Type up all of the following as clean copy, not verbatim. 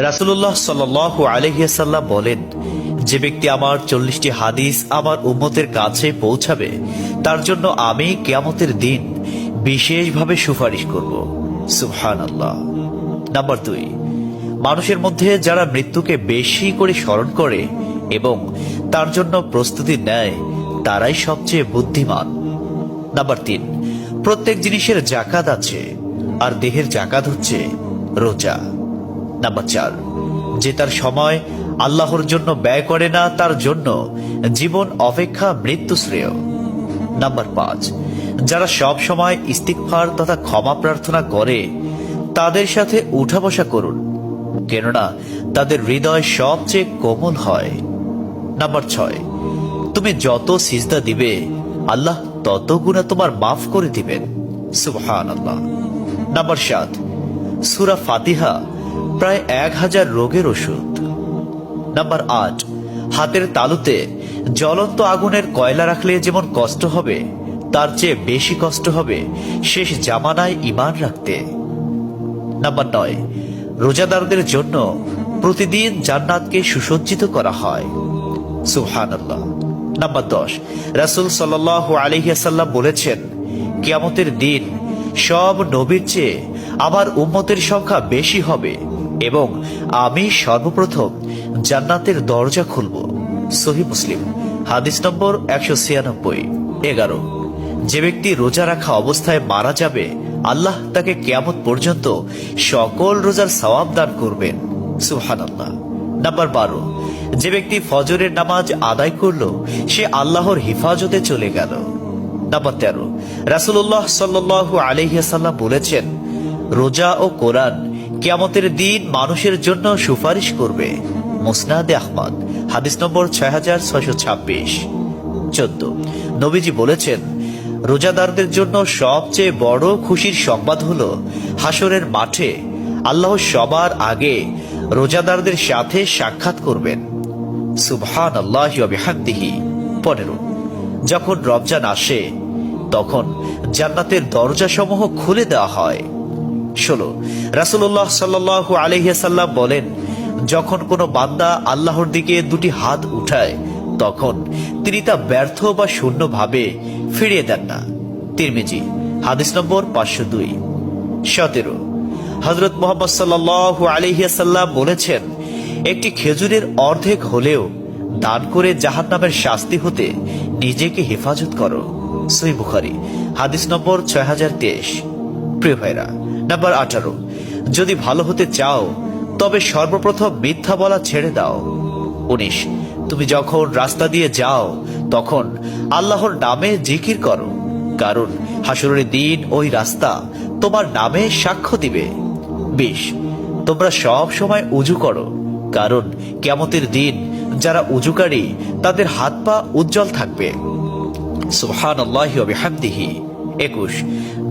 রাসূলুল্লাহ সাল্লাল্লাহু আলাইহি ওয়াসাল্লাম বলেন, যে ব্যক্তি আমার 40টি হাদিস আমার উম্মতের কাছে পৌঁছাবে তার জন্য আমি কিয়ামতের দিন বিশেষভাবে সুপারিশ করব। সুবহানাল্লাহ। নাম্বার 2, মানুষের মধ্যে যারা মৃত্যুকে বেশি করে স্মরণ করে এবং তার জন্য প্রস্তুতি নেয় তারাই সবচেয়ে বুদ্ধিমান। নাম্বার 3, প্রত্যেক জিনিসের জাকাত আছে, আর দেহের জাকাত হচ্ছে রোজা। নাম্বার 4, যে তার সময় আল্লাহর জন্য ব্যয় করে না তার জন্য জীবন অপেক্ষা মৃত্যু শ্রেয়। নাম্বার 5, যারা সব সময় ইস্তিগফার তথা ক্ষমা প্রার্থনা করে তাদের সাথে উঠা বসা করুন, কেননা তাদের হৃদয় সবচেয়ে কোমল হয়। নাম্বার 6, তুমি যত সিজদা দিবে আল্লাহ তত গুণা তোমার মাফ করে দিবেন। সুবহানাল্লাহ। নাম্বার 7, সূরা ফাতিহা প্রায় 1000 রোগের ওষুধ। নাম্বার 8, হাতের তালুতে জ্বলন্ত আগুনের কয়লা রাখলে যেমন কষ্ট হবে তার চেয়ে বেশি কষ্ট হবে শেষ জামানায় ঈমান রাখতে। নাম্বার 9, রোজাদারদের জন্য প্রতিদিন জান্নাতকে সুসজ্জিত করা হয়। সুবহানাল্লাহ। নাম্বার 10, রাসূল সাল্লাল্লাহু আলাইহি ওয়াসাল্লাম বলেছেন, কিয়ামতের দিন সব নবীর চেয়ে আমার উম্মতের সংখ্যা বেশি হবে এবং আমি সর্বপ্রথম জান্নাতের দরজা খুলব। সহিহ মুসলিম, হাদিস নম্বর 196। 11, যে ব্যক্তি রোজা রাখা অবস্থায় মারা যাবে আল্লাহ তাকে কিয়ামত পর্যন্ত সকল রোজার সওয়াব দান করবেন। সুবহানাল্লাহ। নাম্বার 12, যে ব্যক্তি ফজরের নামাজ আদায় করল সে আল্লাহর হিফাজতে চলে গেল। নাম্বার 13, রাসূলুল্লাহ সাল্লাল্লাহু আলাইহি ওয়াসাল্লাম বলেছেন, রোজা ও কোরআন কিয়ামতের দিন মানুষের জন্য সুপারিশ করবে। মুসনাদে আহমদ, হাদিস নম্বর 6626। 14, নবীজি বলেছেন, রোজাদারদের জন্য সবচেয়ে বড় খুশির সংবাদ হলো হাসরের মাঠে আল্লাহ সবার আগে রোজাদারদের সাথে সাক্ষাৎ করবেন। সুবহানাল্লাহি ওয়া বিহামদিহি। 15, যখন রমজান আসে তখন জান্নাতের দরজাসমূহ খুলে দেওয়া হয়। 16, রাসূলুল্লাহ সাল্লাল্লাহু আলাইহি ওয়াসাল্লাম বলেন, যখন কোনো বান্দা আল্লাহর দিকে দুটি হাত উঠায় তখন তিনি তা ব্যর্থ বা শূন্য ভাবে ফিরিয়ে দেন না। তিরমিজি, হাদিস নম্বর 502। 17, হযরত মুহাম্মদ সাল্লাল্লাহু আলাইহি ওয়াসাল্লাম বলেছেন, একটি খেজুরের অর্ধেক হলেও দান করে জাহান্নামের শাস্তি হতে নিজেকে হেফাজত করো। সহিহ বুখারী, হাদিস নম্বর 6023। প্রিয় ভাইরা, নাম্বার 18, যদি ভালো হতে চাও তবে সর্বপ্রথম মিথ্যা বলা ছেড়ে দাও। 19, তুমি যখন রাস্তা দিয়ে যাও তখন আল্লাহর নামে জিকির করো, কারণ হাসরের দিন ওই রাস্তা তোমার নামে সাক্ষ্য দিবে। 20, তোমরা সব সময় উযু করো, কারণ কিয়ামতের দিন যারা উযুকারী তাদের হাত পা উজ্জ্বল থাকবে। সুবহানাল্লাহি ওয়া বিহামদিহি। 21,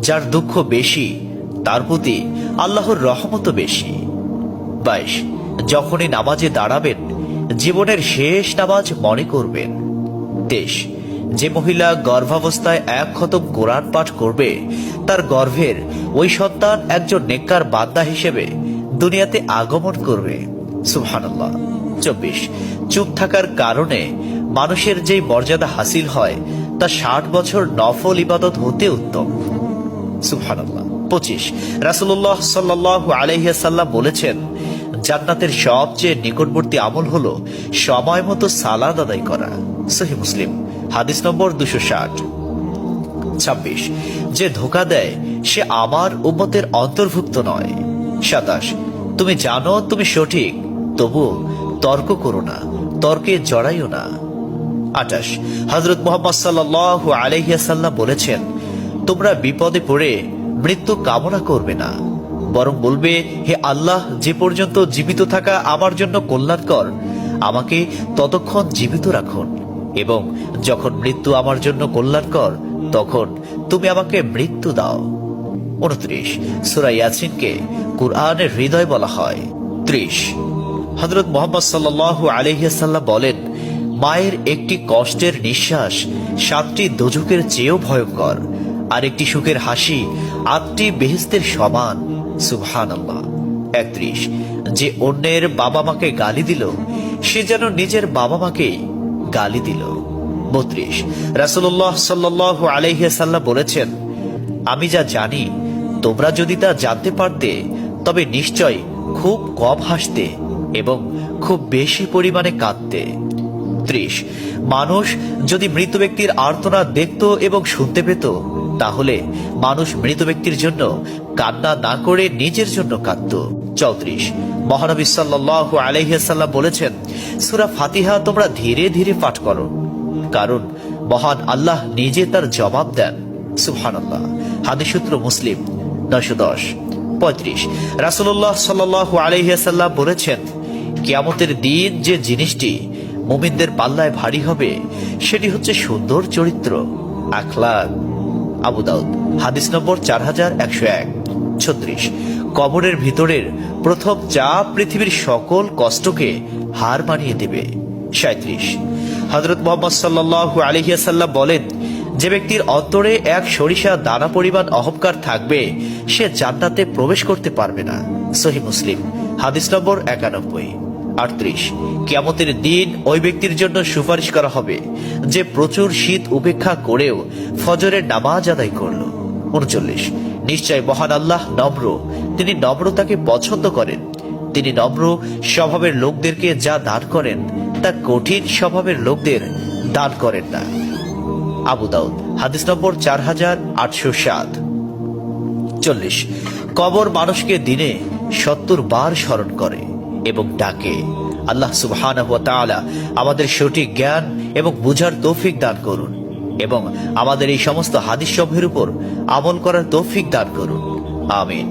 যার দুঃখ বেশি তার প্রতি আল্লাহর রহমতও বেশি। 22, যখনই নামাজে দাঁড়াবেন জীবনের শেষ নামাজ মনে করবেন। 23, যে মহিলা গর্ভাবস্থায় 1 খতম কোরআন পাঠ করবে তার গর্ভের ওই সন্তান একজন নেককার বান্দা হিসেবে দুনিয়াতে আগমন করবে। সুবহানাল্লাহ। 24, চুপ থাকার কারণে মানুষের যেই মর্যাদা হাসিল হয় তা 60 বছর নফল ইবাদত হতে উত্তম। সুবহানাল্লাহ। 25, রাসূলুল্লাহ সাল্লাল্লাহু আলাইহি ওয়াসাল্লাম বলেছেন, জান্নাতের সবচেয়ে নিকটবর্তী আমল হলো সময় মতো সালাত আদায় করা। সহিহ মুসলিম, হাদিস নম্বর 260। 26, যে ধোঁকা দেয় সে আমার উম্মতের অন্তর্ভুক্ত নয়। 27, তুমি জানো তুমি সঠিক তবু তর্ক করো না, তর্কে জড়াইও না। 28, হযরত মুহাম্মদ সাল্লাল্লাহু আলাইহি ওয়াসাল্লাম বলেছেন, তোমরা বিপদে পড়ে মৃত্যু কামনা করবে না, বরং বলবে, হে আল্লাহ, যে পর্যন্ত জীবিত থাকা আমার জন্য কল্যাণকর আমাকে ততক্ষণ জীবিত রাখুন, এবং যখন মৃত্যু আমার জন্য কল্যাণকর তখন তুমি আমাকে মৃত্যু দাও। 29, সূরা ইয়াসিনকে কুরআনের হৃদয় বলা হয়। 30, হযরত মুহাম্মদ সাল্লাল্লাহু আলাইহি ওয়াসাল্লাম বলেন, মায়ের একটি কষ্টের নিঃশ্বাস 7টি দোজখের চেয়েও ভয়ঙ্কর, আর একটি সুখের হাসি 8টি বেহেশতের সমান। সুবহানাল্লাহ। 31, যে অন্যের বাবা মাকে গালি দিল সে যেন নিজের বাবা মাকেই গালি দিল। 32, রাসূলুল্লাহ সাল্লাল্লাহু আলাইহি ওয়াসাল্লাম বলেছেন, আমি যা জানি তোমরা যদি তা জানতে পারতে তবে নিশ্চয় খুব কম হাসতে এবং খুব বেশি পরিমাণে কাঁদতে। 30, মানুষ যদি মৃত ব্যক্তির আর্তনাদ দেখত এবং শুনতে পেত তাহলে মানুষ মৃত ব্যক্তির জন্য কান্না না করে নিজের জন্য কাঁদত। 34, মহানবী সাল্লাল্লাহু আলাইহি ওয়াসাল্লাম বলেছেন, সূরা ফাতিহা তোমরা ধীরে ধীরে পাঠ করো, কারণ মহান আল্লাহ নিজে তার জবাব দেন। সুবহানাল্লাহ। হাদিস সূত্র মুসলিম 910। 35, রাসূলুল্লাহ সাল্লাল্লাহু আলাইহি ওয়াসাল্লাম বলেছেন, কিয়ামতের দিন যে জিনিসটি মুমিনদের পাল্লায় ভারী হবে সেটি হচ্ছে সুন্দর চরিত্র, আখলাক। আবু দাউদ, হাদিস নম্বর 4101। 36, কবরের ভিতরের প্রথম চাপ পৃথিবীর সকল কষ্টকে হার মানিয়ে দেবে। 37, হযরত মুহাম্মদ সাল্লাল্লাহু আলাইহি ওয়াসাল্লাম বলেন, যে ব্যক্তির অন্তরে এক সরিষা দানা পরিমাণ অহংকার থাকবে সে জান্নাতে প্রবেশ করতে পারবে না। সহিহ মুসলিম, হাদিস নম্বর 91। 38, কিয়ামতের দিন ওই ব্যক্তির জন্য সুপারিশ করা হবে যে প্রচুর শীত উপেক্ষা করেও ফজরের নামাজ আদায় করল। 39, নিশ্চয় মহান আল্লাহ নম্র, তিনি নম্রতাকে পছন্দ করেন। তিনি নম্র স্বভাবের লোকদেরকে যা দান করেন তা কঠিন স্বভাবের লোকদের দান করেন না। আবু দাউদ, হাদিস নম্বর 4807। 40, কবর মানুষকে দিনে 70 বার স্মরণ করে এবং ডাকে। আল্লাহ সুবহানাহু ওয়া তাআলা আমাদের সঠিক জ্ঞান এবং বুঝার তৌফিক দান করুন এবং আমাদের এই সমস্ত হাদিস সমূহের উপর আমল করার তৌফিক দান করুন। আমিন।